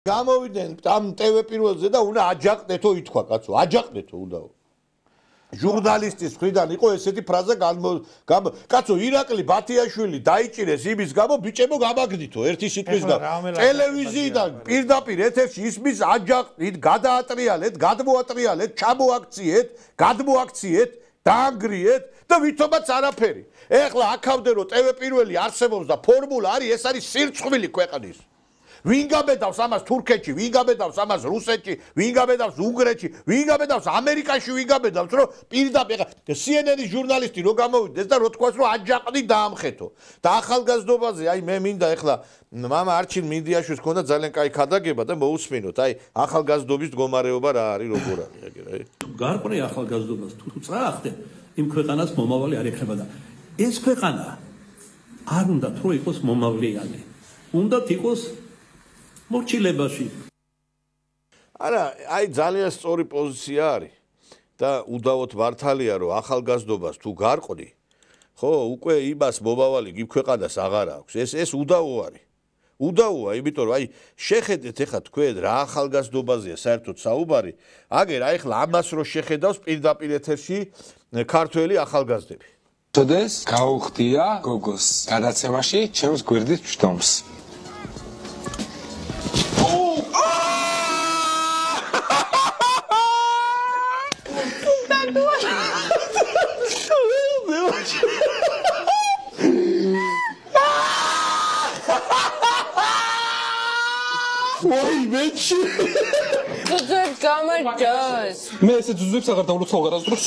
გამოვიდნენ ამ TV პირველზე და უნდა აჯაყდეთო ითქვა კაცო, აჯაყდეთო უნდაო. ჟურნალისტის მხრიდან იყო ესეთი ფრაზა კაცო ირაკლი ბათიაშვილი დაიჭირეს იმის გამო ბიჭებო გამაგდითო ერთი სიტყვის გამო. ტელევიზიიდან პირდაპირ ეთერში ისმის აჯაყდით, გადაატრიალეთ, გადმოატრიალეთ, ჩამოაქციეთ, დაანგრიეთ და ვითომაც არაფერი. ეხლა აქამდე რომ TV პირველი არსებობს და ფორმულა არის, ეს არის სირცხვილი ქვეყნის. ვინ გაბედავს ამას თურქეთში, ვინ გაბედავს ამას რუსეთში, ვინ გაბედავს უნგრეთში, ვინ გაბედავს ამერიკაში, ვინ გაბედავს რომ პირდაპირ CNN-ის ჟურნალისტი რო გამოვიდეს და რო თქვას რომ აჯაყდი დაამხეთო. და ახალგაზრდობაზე აი მე მინდა ეხლა მამა არჩილ მინდიაშვილს ქონდა ძალიან კაი ქადაგება და მოусმინოთ აი ახალგაზრდობის მდგომარეობა რა არის როგორ არის აგერა. გარყვნე ახალგაზრდობას თუ წაახდე იმ ქვეყანას მომავალი არ ეხება და ეს ქვეყანა არ უნდა თუ იყოს მომავლიანი. უნდა იყოს მორჩილებაში. არა, აი ძალიან სწორი პოზიცია არის და უდავოდ მართალია რომ ახალგაზრდობას თუ გარყვნი, ხო, უკვე იმას მომავალი გიქვეყანას აღარ აქვს. ეს უდავო არის. უდავოა, იმიტომ რომ აი შეხედეთ ეხლა თქვენ რა ახალგაზრდობაზეა საერთოდ საუბარი, აგერ აი ეხლა ამას რო შეხედავს პირდაპირ ეთერში ქართველი ახალგაზრდები. თოდეს გაუხდია გოგოს გადაცემაში ჩემს გვერდით ჩდომს. Ой, ბეჭი. ძუძებს გამარჯოს. მე ესე ძუძებს აღარ დავлоცავ გარასდროს.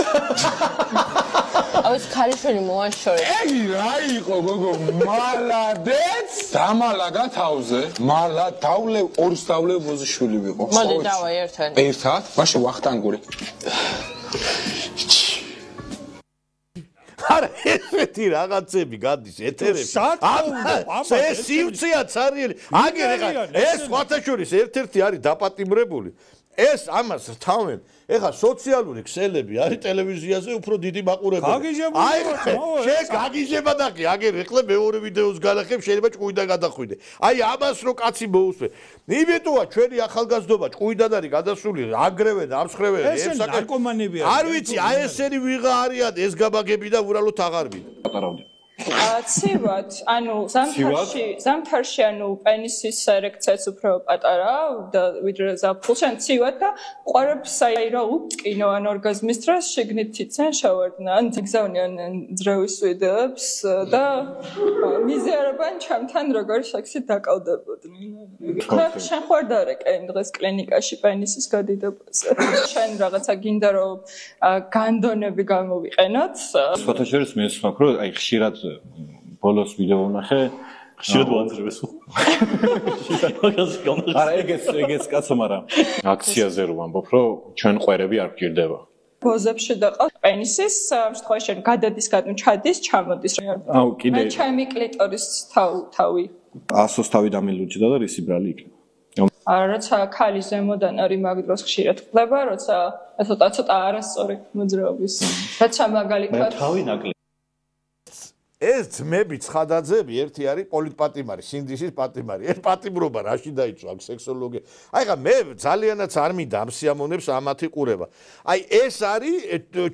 აუც ქალიშვილი მოაშორე. ეგი რა იყო გოგო, მალადეც. დამალაგა თავზე. მალა დავლე ორს დავლე ბოზიშვილი ვიყო. მოდი დავა ერთად. ერთად? მაშინ ვახტანგური. არა ესეთი რაღაცები გადის ეთერებში. ეს სივრცეა ცარიელი. აგერ ეხა ეს სხვათაშორის ერთ-ერთი არის დაპატიმრებული. ეს ამას რთავენ. ეხა სოციალური ქსელები არის ტელევიზიაზე უფრო დიდი მაყურებელი. აი შენ გაგიჟება და კი აგერ ეხლა მეორე ვიდეოს განახებ შეიძლება ჭკუიდან გადახვიდე. აი ამას რო კაცი მოусვე. იმიტოა ჩვენი ახალგაზრდობა ჭკუიდან არის გადასული, აგრევენ, ამსხრევენ, ეს ნარკომანები არიან. არ ვიცი, აი ესენი ვიღა არიან ეს გაბაგები და ურალოდ აღარ ვიდა. პატარავდი. ცივად, ანუ ზამთარში ანუ პენისის ერექციაც უფრო პატარა და ვიდრე ზაფხულში ან ცივად და ყვარებს აი რა უტკინო ან ორგაზმის დროს შეგნით თიცენ შავარდნა ან გზავნიან ძრევის ვიდეოებს და მიზერებან ჩემთან როგორ შექსით დაკავდებოდნენ. შენ ხوار დარეკე იმ დღეს კლინიკაში პენისის გადიდებაზე. შენ რაღაცა გინდა რომ განდონები გამოვიყენოთ. სხვათაშორის მე ვსმაქ რომ აი ხშირად ბოლოს ვიდეო ვნახე ხშირად ვანძრევეს. არა ეგეც კაცო, მაგრამ აქციაზე რომ ვამბობ, რომ ჩვენ ყვერები არ გვჭირდება. ბოზებში და პენისის შემთხვევაში გადადის ჩადის ჩამოდის. აუ კიდე ჩემი კლიტორის თავი. ასოს თავი დამელუჭდა და რისი ბრალი იქნება. როცა ქალი ზემოდან არის მაგ დროს ხშირად ხდება, როცა ცოტა არასწორი მოძრაობის. რაცა მაგალითად თავი ნაკლი ეს ძმები ცხადაძეები ერთი არის პოლიტპატიმარი, სინდისის პატიმარი. ეს პატიმრობა რაში დაიწყო აქ სექსოლოგია. აი ხა მე ძალიანაც არ მინდა ამ სიამონებს ამათი ყურება. აი ეს არის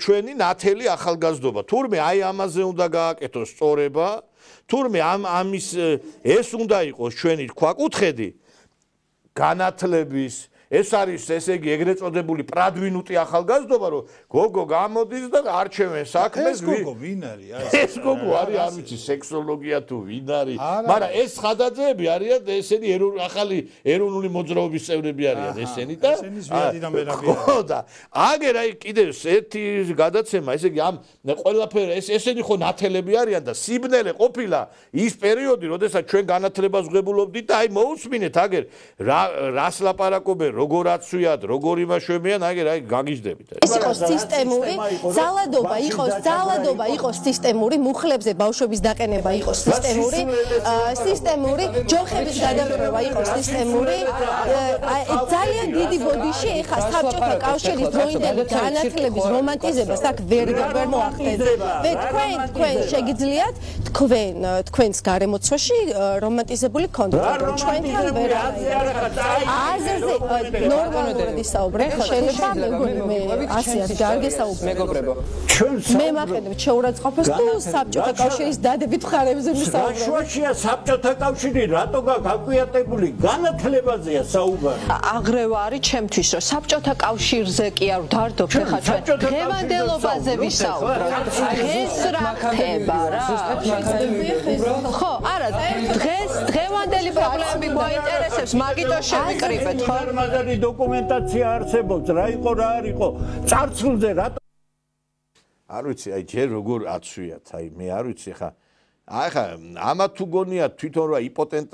ჩვენი ნათელი ახალგაზრდობა. თურმე აი ამაზე უნდა გააკეთოს სწორება, თურმე ამის ეს უნდა იყოს ჩვენი ქვაკუთხედი განათლების ეს არის ესე იგი ეგრეთ წოდებული პრადვინუტი ახალგაზრდობა რომ გოგო გამოდის და არჩევენ საქმეს. ეს გოგო ვინ არის? ეს გოგო არის არ ვიცი სექსოლოგია თუ ვინ არის, მაგრამ ეს ხადაძეები არიან ესენი ახალი ეროვნული მოძრაობის წევრები არიან ესენი და ესენის ვიადიდან მერაბი. ხო და აგერ აი კიდევ ერთი გადაცემა ესე იგი ამ ყველაფერი ესენი ხო ნათელები არიან და სიბნელე ყოფილა ის პერიოდი როდესაც ჩვენ განათლებას ვღებულობდით და აი მოусმინეთ აგერ რას ლაპარაკობენ როგორ აცვიათ, როგორ იმაშვებიან, აგერ აი გაგიჟდებით. ეს იყო სისტემური, ძალადობა იყო სისტემური, მუხლებზე ბავშვების დაყენება იყო სისტემური, ჯოხების გადაყრევა იყო სისტემური, ძალიან დიდი ბოდიში ეხა საბჭოთა კავშირის დროინდელი განათლების რომანტიზებას აქ ვერ მოახდენთ. თქვენ შეგიძლიათ თქვენს გარემოცვაში რომანტიზებული კონდუქტი ჩვენთან ვერ აზერზე ნორმალურად ისაუბრეთ შეიძლება მე ასეას გარგესაუბრებ მეგობრებო მე მაყენებ შეურაცხყოფას თუ საბჭოთა კავშირის დადებით მხარეებზე ვისაუბრებ შუაშია საბჭოთა კავშირი რატო გაგვიატებული განათლებაზეა საუბარი აღრევა არის ჩემთვის რომ საბჭოთა კავშირზე კი არ ვდარდობ ხა ჩვენ დღევანდელობაზე ვისაუბროთ დღეს რა ხდება რა ხო არა დღევანდელი პრობლემები გვაინტერესებს მაგიტო შევიკრიბეთ ხო მაგარი დოკუმენტაცია არსებობს რა იყო რა არ იყო წარსულზე რატო არ ვიცი აი ჯერ როგორ აცვიათ აი მე არ ვიცი ხა აი ხა ამათ თუ გონიათ თვითონ რა იპოტენტ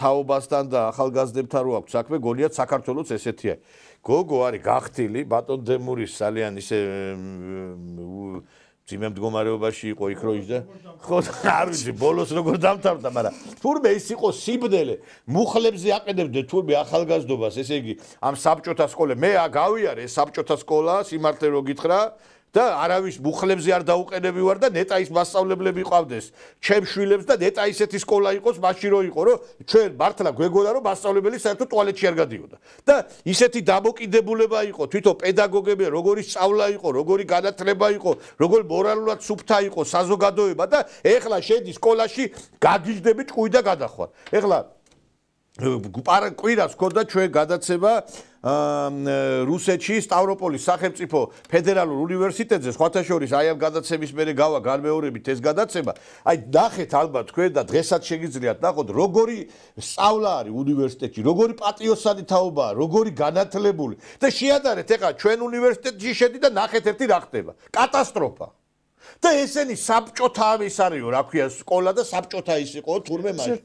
თაობასთან და ახალგაზრდებთან რო აქვს საქმე გონიათ საქართველოს ესეთია გოგო არის გახტილი ბატონ დემურის ძალიან ისე ძიმე მდგომარეობაში იყო იქ რო იჯდა ხო არ ვიცი ბოლოს როგორ დამთავრდა მაგრამ თურმე ის იყო სიბნელე მუხლებზე აყენებდნენ თურმე ახალგაზრდობას ესე იგი ამ საბჭოთა სკოლა მე გავიარე საბჭოთა სკოლა სიმართლე რო გითხრა და არავის მუხლებზე არ დაუყენები ვარ და ნეტაის მასწავლებლები ყავდეს ჩემ შვილებს და ნეტა ისეთი სკოლა იყოს მაშინ რო იყო რომ ჩვენ მართლა გვეგონა რომ მასწავლებელი საერთოდ ტუალეტში არ გადიოდა და ისეთი დამოკიდებულება იყო თვითონ პედაგოგები როგორი სწავლა იყო როგორი განათლება იყო როგორი მორალურად სუფთა იყო საზოგადოება და ეხლა შედი სკოლაში გაგიჟდები ჭკუი და გადახვარ ეხლა კვირას ქონდა ჩვენ გადაცემა რუსეთში სტავროპოლის სახელმწიფო ფედერალურ უნივერსიტეტზე სხვათა შორის აი ამ გადაცემის მერე გავა განმეორებით ეს გადაცემა აი ნახეთ ალბათ თქვენ და დღესაც შეგიძლიათ ნახოთ როგორი სწავლა არის უნივერსიტეტში როგორი პატიოსანი თაობაა როგორი განათლებული და შეადარეთ ეხლა ჩვენ უნივერსიტეტში შედი და ნახეთ ერთი რა ხდება კატასტროფა და ესენი საბჭოთა ის არისო რა ქვია სკოლა და საბჭოთა ის იყო თურმე მაშინ